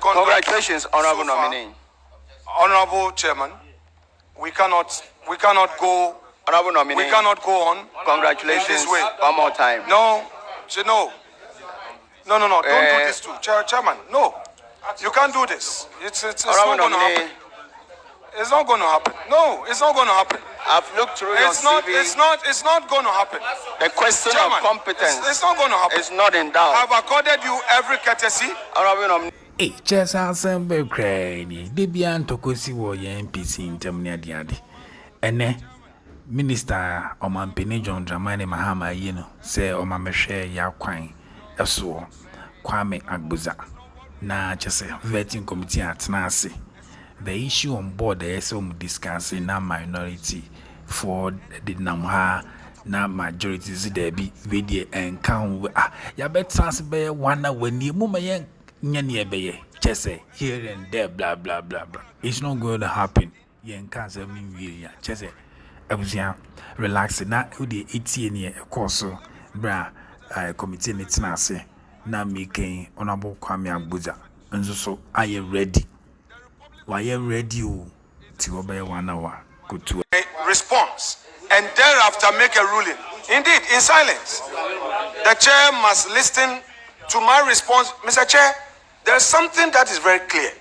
conduct. Congratulations, Honorable so far, nominee. Honorable Chairman, we cannot go. Honorable nominee. We cannot go on. Congratulations. In this way. One more time. No. No. Don't do this too, Chairman. No, you can't do this. It's not going to happen. It's not going to happen. No, it's not going to happen. I've looked through your CV. It's not going to happen. The question Chairman, of competence. It's not going to happen. It's not in doubt. I've accorded you every courtesy. Honorable nominee. Just assemble cranny. Debian Tokosi war NPC in Terminadiadi. And Minister Oman Penny John Dramani Mahama, say Oman Meshe Yaquine. Eso Kwame Agbuza na chese vetting committee at Nasi. The issue on board the SOM discussing na minority for the Namha na majority zidebi video and count ya bet transfer one when you muma nyanye beye chese here and there blah blah blah blah. It's not going to happen. Yen can't say me chese abusia relax na udi 18 year course bra committee meeting na making Honorable Kwame Agbuza nso so are you ready? Why you ready to obey 1 hour? Good to response and thereafter make a ruling. Indeed, in silence. The chair must listen to my response. Mr. Chair, there's something that is very clear.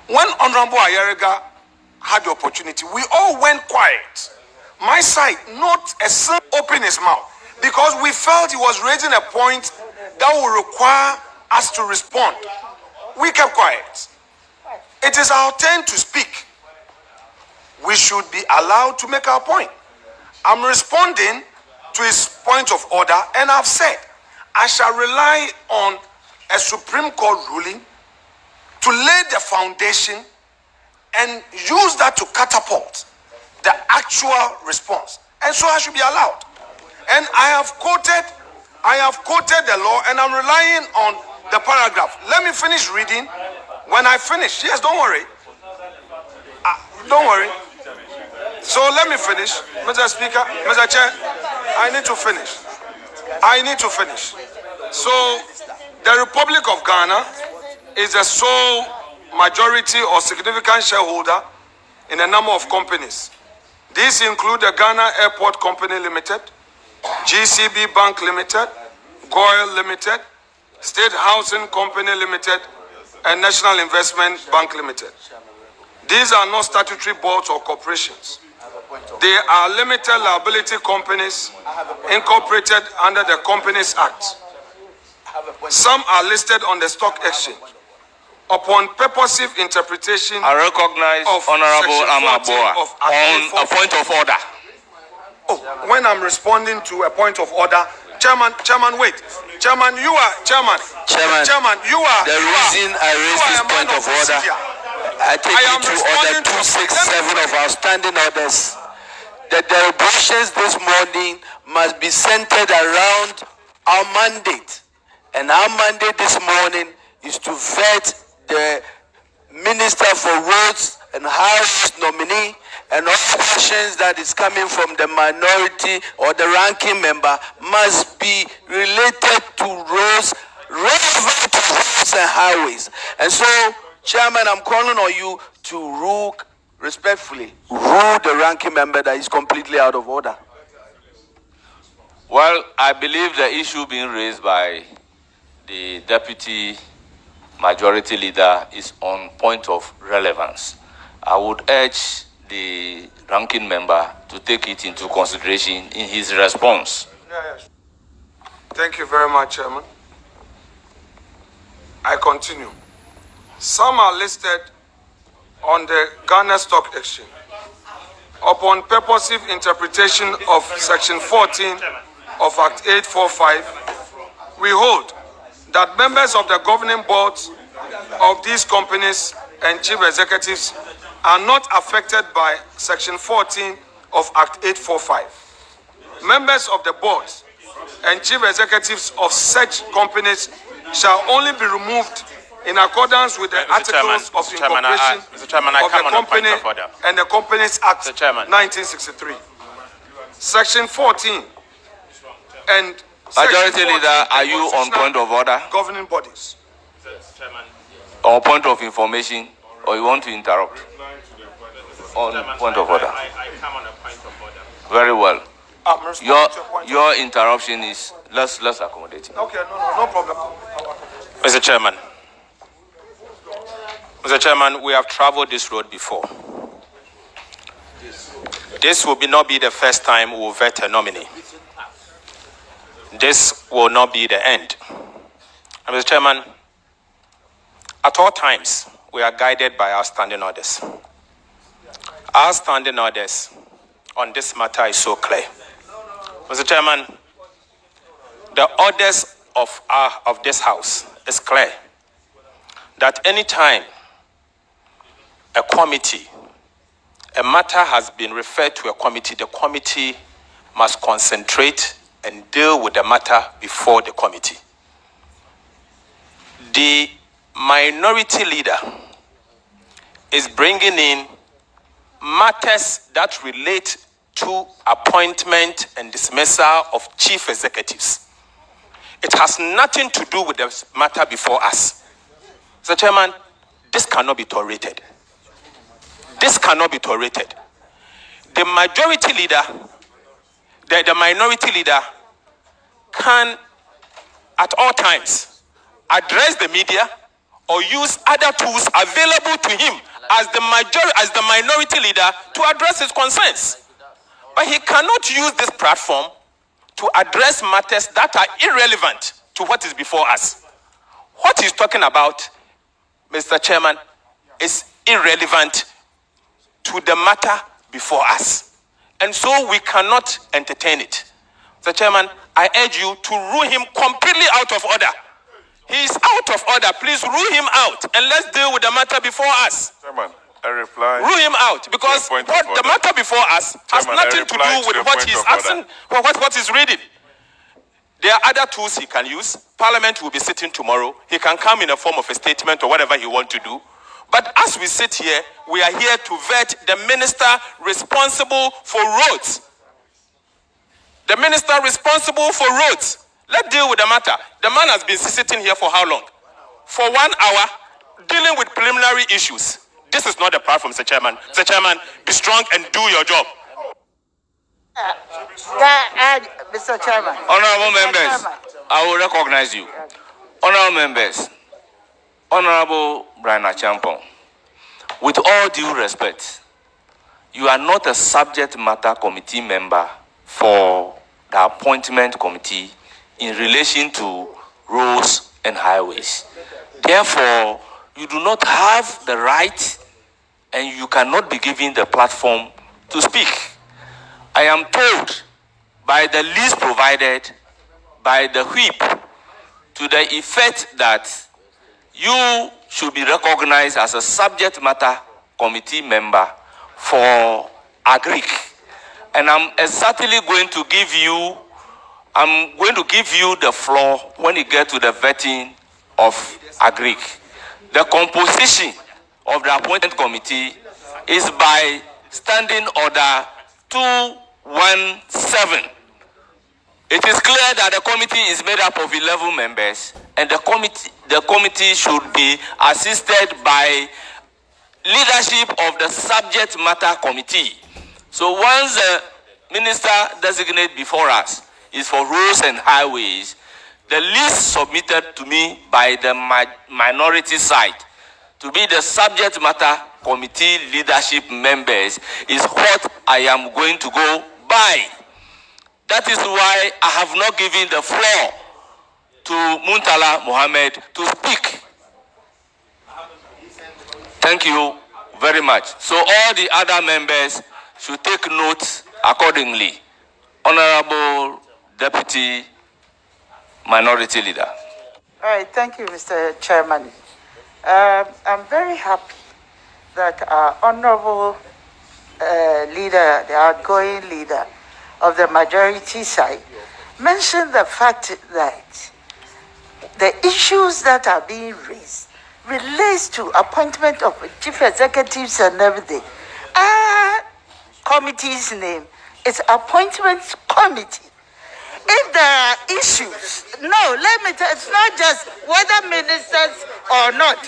When Honorable Ayerega had the opportunity, we all went quiet. My side, not a son opened his mouth. Because we felt he was raising a point that would require us to respond. We kept quiet. It is our turn to speak. We should be allowed to make our point. I'm responding to his point of order, and I've said I shall rely on a Supreme Court ruling to lay the foundation and use that to catapult the actual response. And so I should be allowed. And I have quoted the law, and I'm relying on the paragraph. Let me finish reading. When I finish, yes, don't worry. Don't worry. So let me finish, Mr. Speaker, Mr. Chair. I need to finish. So the Republic of Ghana is the sole majority or significant shareholder in a number of companies. These include the Ghana Airport Company Limited, GCB Bank Limited, GOIL Limited, State Housing Company Limited, and National Investment Bank Limited. These are not statutory boards or corporations. They are limited liability companies incorporated under the Companies Act. Some are listed on the stock exchange. Upon purposive interpretation, I recognize Honorable Amaboa on a point of order. Oh, when I'm responding to a point of order, Chairman, wait. Chairman, you are Chairman. Chairman, you are. The reason I raised this point of order, I take you to order 267 of our standing orders. The deliberations this morning must be centered around our mandate. And our mandate this morning is to vet the Minister for Roads and House nominee, and all questions that is coming from the minority or the ranking member must be related to roads, relevant to roads and highways. And so, Chairman, I'm calling on you to rule respectfully, rule the ranking member that is completely out of order. Well, I believe the issue being raised by the Deputy Majority Leader is on point of relevance. I would urge the ranking member to take it into consideration in his response. Yes. Thank you very much, Chairman. I continue. Some are listed on the Ghana Stock Exchange. Upon purposive interpretation of Section 14 of Act 845, we hold that members of the governing boards of these companies and chief executives are not affected by Section 14 of Act 845. Members of the boards and chief executives of such companies shall only be removed in accordance with the articles of incorporation of the company and the Companies Act 1963. Section 14 and Majority Leader, are you on point of order? Governing bodies. Or point of information, or you want to interrupt? On point of order. I come on a point of order. Very well. I'm responding to your point. Your interruption is let's accommodate. Okay, no problem. Mr. Chairman. Mr. Chairman, we have traveled this road before. This will not be the first time we will vet a nominee. This will not be the end. And Mr. Chairman, at all times, we are guided by our standing orders. Our standing orders on this matter is so clear. Mr. Chairman, the orders of this House is clear that any time a committee, a matter has been referred to a committee, the committee must concentrate and deal with the matter before the committee. The minority leader is bringing in matters that relate to appointment and dismissal of chief executives. It has nothing to do with the matter before us. Mr. Chairman, this cannot be tolerated. This cannot be tolerated. The majority leader, the minority leader can at all times address the media or use other tools available to him as the minority leader to address his concerns. But he cannot use this platform to address matters that are irrelevant to what is before us. What he's talking about, Mr. Chairman, is irrelevant to the matter before us. And so we cannot entertain it. Mr. Chairman, I urge you to rule him completely out of order. He is out of order. Please rule him out and let's deal with the matter before us. Chairman, I reply. Rule him out because what the matter before us has nothing to do with what he's asking, what he's reading. There are other tools he can use. Parliament will be sitting tomorrow. He can come in a form of a statement or whatever he wants to do. But as we sit here, we are here to vet the minister responsible for roads. The minister responsible for roads. Let's deal with the matter. The man has been sitting here for how long? For 1 hour, dealing with preliminary issues. This is not the platform, Mr. Chairman. Mr. Chairman, be strong and do your job. Mr. Chairman. Honorable members, I will recognize you. Honorable members, Honorable Brian Achampong, with all due respect, you are not a subject matter committee member for the appointment committee in relation to roads and highways. Therefore, you do not have the right and you cannot be given the platform to speak. I am told by the list provided by the whip to the effect that you should be recognized as a subject matter committee member for Agric. And I'm certainly going to give you the floor when you get to the vetting of Agric. The composition of the appointment committee is by standing order 217. It is clear that the committee is made up of 11 members, and the committee should be assisted by leadership of the subject matter committee. So once the minister designate before us is for roads and highways, the list submitted to me by the minority side to be the subject matter committee leadership members is what I am going to go by. That is why I have not given the floor to Muntala Mohammed to speak. Thank you very much. So all the other members should take note accordingly. Honorable Deputy Minority Leader. All right, thank you, Mr. Chairman. I'm very happy that our honorable leader, the outgoing leader of the majority side, mentioned the fact that the issues that are being raised relates to appointment of chief executives and everything. Our committee's name is Appointments Committee. if there are issues, no, let me tell, it's not just whether ministers or not.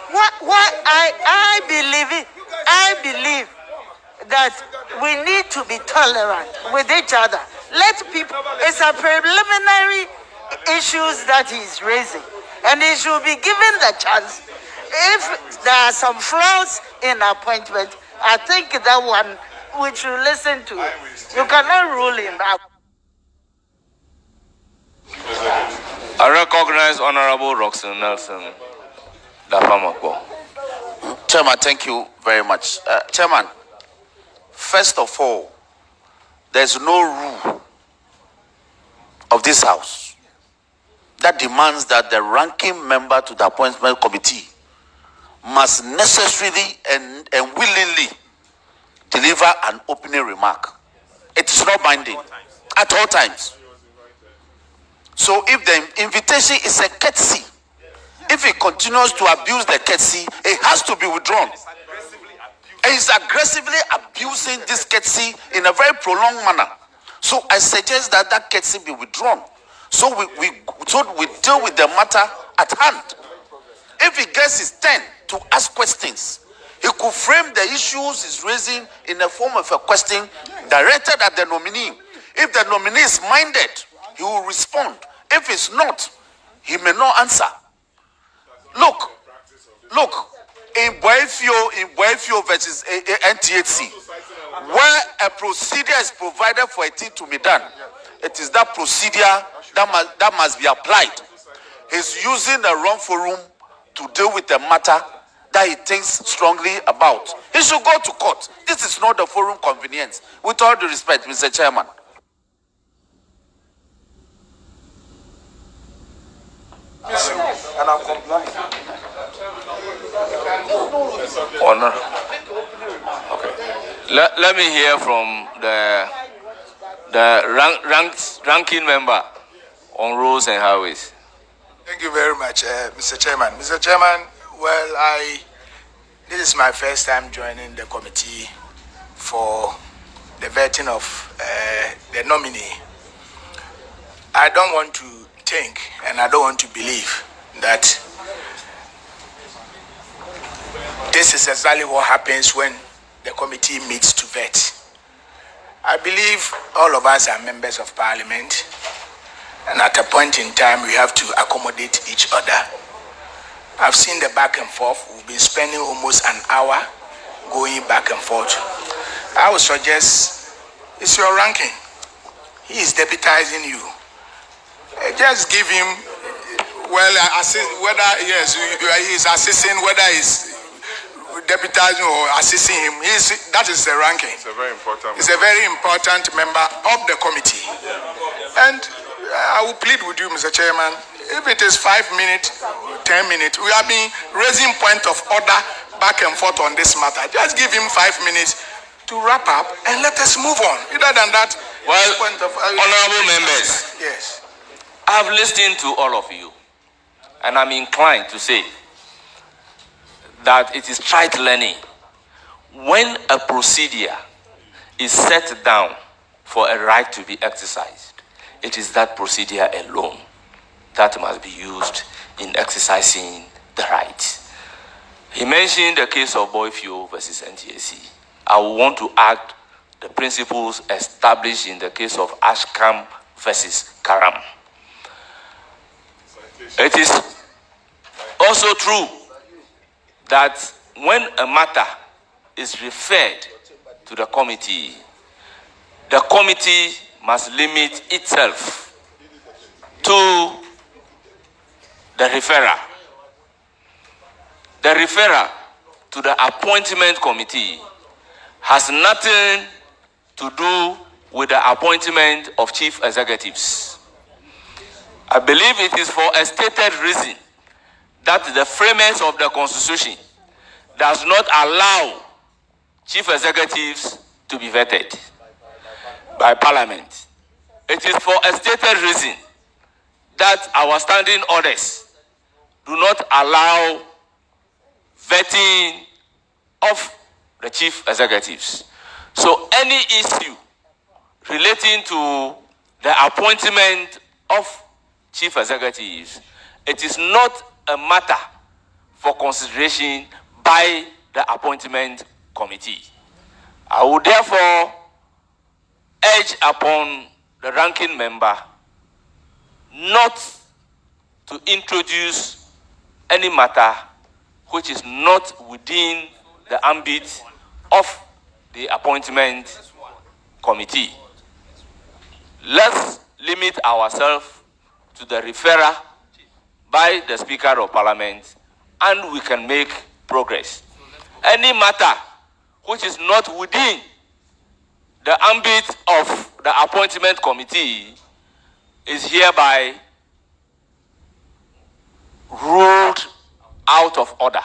What I believe that we need to be tolerant with each other. Let people, it's a preliminary issues that he's raising, and he should be given the chance. If there are some flaws in appointment, I think that one we should listen to. You cannot rule him out. I recognize Honorable Roxanne Nelson Dafamako. Chairman, thank you very much. Chairman, first of all, there's no rule of this House that demands that the ranking member to the appointment committee must necessarily and willingly deliver an opening remark. It is not binding at all times. So if the invitation is a courtesy, if he continues to abuse the courtesy, it has to be withdrawn. And he's aggressively abusing this courtesy in a very prolonged manner. So I suggest that that courtesy be withdrawn. So we deal with the matter at hand. If he gets his turn to ask questions, he could frame the issues he's raising in the form of a question directed at the nominee. If the nominee is minded, he will respond. If it's not, he may not answer. Look, in Boefio versus NTHC, where a procedure is provided for a thing to be done, it is that procedure that must be applied. He's using the wrong forum to deal with the matter that he thinks strongly about. He should go to court. This is not the forum convenience. With all due respect, Mr. Chairman. And I'm complying. Honor. Okay. Let me hear from the ranking member on roads and highways. Thank you very much, Mr. Chairman. Mr. Chairman, well, this is my first time joining the committee for the vetting of the nominee. I don't want to think and I don't want to believe that this is exactly what happens when the committee meets to vet. I believe all of us are members of parliament, and at a point in time we have to accommodate each other. I've seen the back and forth. We've been spending almost an hour going back and forth. I would suggest it's your ranking. He is deputizing you. Just give him, well, whether yes, he is assisting, whether he's deputizing or assisting him. That is the ranking. It's a very important. He's a very important member of the committee. And I will plead with you, Mr. Chairman, if it is 5 minutes, 10 minutes, we have been raising point of order back and forth on this matter. Just give him 5 minutes to wrap up and let us move on. Other than that, well, honorable members, yes, I've listened to all of you, and I'm inclined to say that it is trite learning. When a procedure is set down for a right to be exercised, it is that procedure alone that must be used in exercising the right. He mentioned the case of Boefio versus NTAC. I want to add the principles established in the case of Ashcam versus Karam. It is also true that when a matter is referred to the committee must limit itself to the referrer. The referrer to the appointment committee has nothing to do with the appointment of chief executives. I believe it is for a stated reason that the framers of the Constitution does not allow chief executives to be vetted by Parliament. It is for a stated reason that our standing orders do not allow vetting of the chief executives. So any issue relating to the appointment of chief executives, it is not a matter for consideration by the appointment committee. I would therefore urge upon the ranking member not to introduce any matter which is not within the ambit of the appointment committee. Let's limit ourselves to the referral by the Speaker of Parliament, and we can make progress. Any matter which is not within the ambit of the appointment committee is hereby ruled out of order.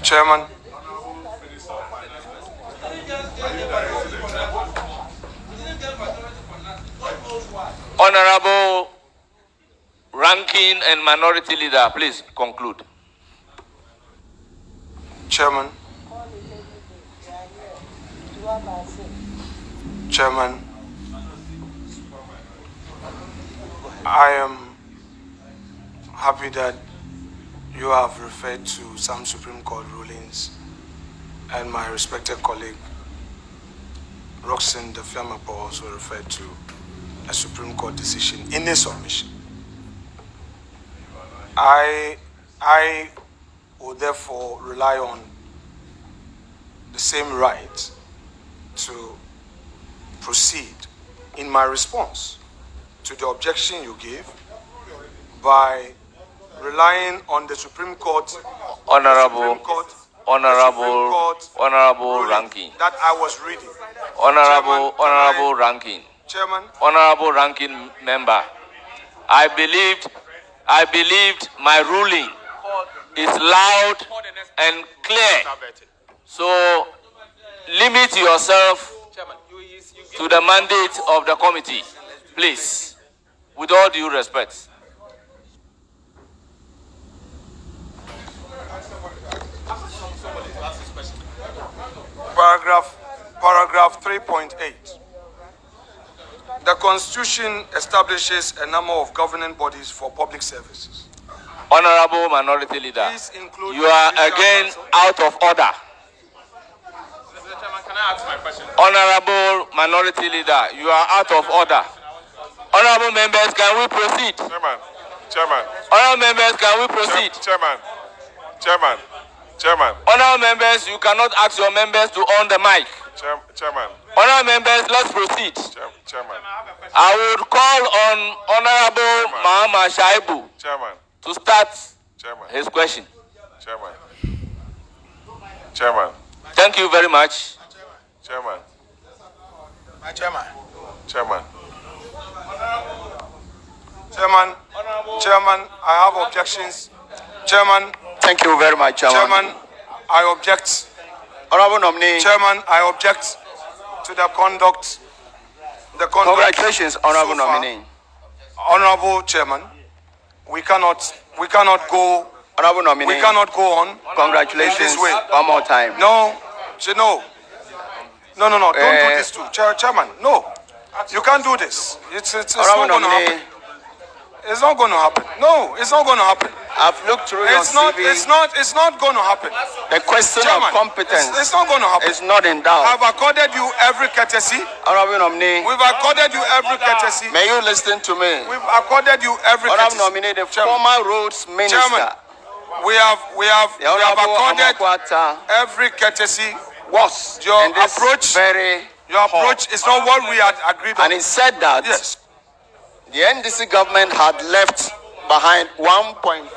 Chairman. Honorable Ranking and Minority Leader, please conclude. Chairman. Chairman, I am happy that you have referred to some Supreme Court rulings, and my respected colleague Roxanne Defiamapo also referred to a Supreme Court decision in a submission. I will therefore rely on the same right to proceed in my response to the objection you gave by relying on the Supreme Court, Honorable Ranking. That I was reading. Honorable Ranking. Chairman. Honorable Ranking Member, I believed my ruling is loud and clear. So limit yourself to the mandate of the committee, please, with all due respect. Paragraph 3.8. The Constitution establishes a number of governing bodies for public services. Honorable Minority Leader, you are again out of order. Honorable Minority Leader, you are out of order. Honorable members, can we proceed? Chairman. Honorable members, can we proceed? Chairman. Honorable members, you cannot ask your members to on the mic. Chairman. Honorable members, let's proceed. Chairman. I would call on Honorable Mahama Shaibu to start his question. Chairman. Thank you very much. Chairman. Chairman, I have objections. Chairman. Thank you very much, Chairman, I object. Honorable nominee. Chairman, I object to the conduct. Congratulations, Honorable nominee. Honorable Chairman, we cannot go. Honorable nominee. We cannot go on. Congratulations. In this way. One more time. No. Don't do this too. Chairman, no. You can't do this. It's not going to happen. It's not going to happen. No, it's not going to happen. I've looked through your CV. It's not going to happen. The question Chairman, of competence it's not going to happen. is not in doubt. I've accorded you every courtesy. Honorable nominee. We've accorded you every courtesy. May you listen to me? We've accorded you every courtesy. Honorable nominee, the former roads minister. Chairman, we have accorded every courtesy. Your approach is not what we had agreed on. And he said that the NDC government had left behind 1.5